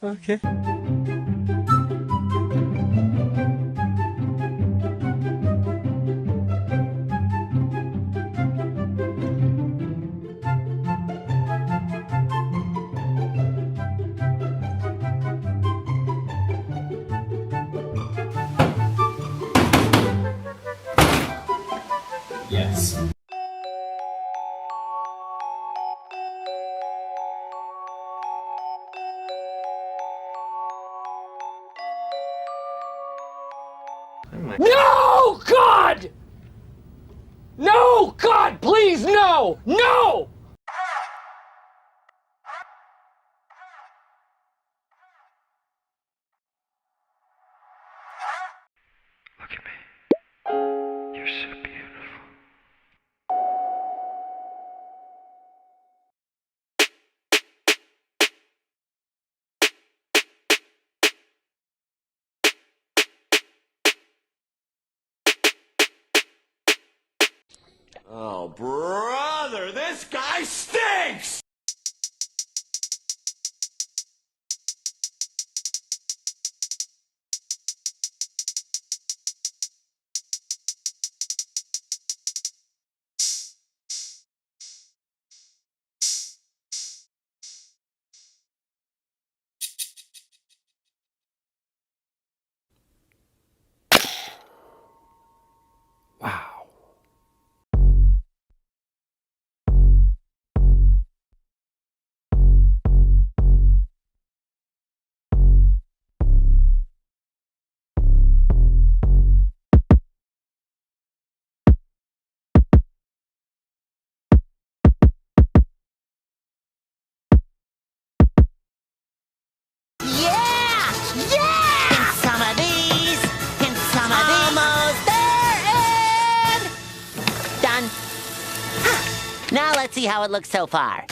Okay. Yes. No, God! No, God, please, no! No! Look at me. You're so beautiful. Oh, brother, this guy stinks! Wow. Yeah! Yeah! And some of these, and some of these. Almost there, and done. Huh. Now let's see how it looks so far.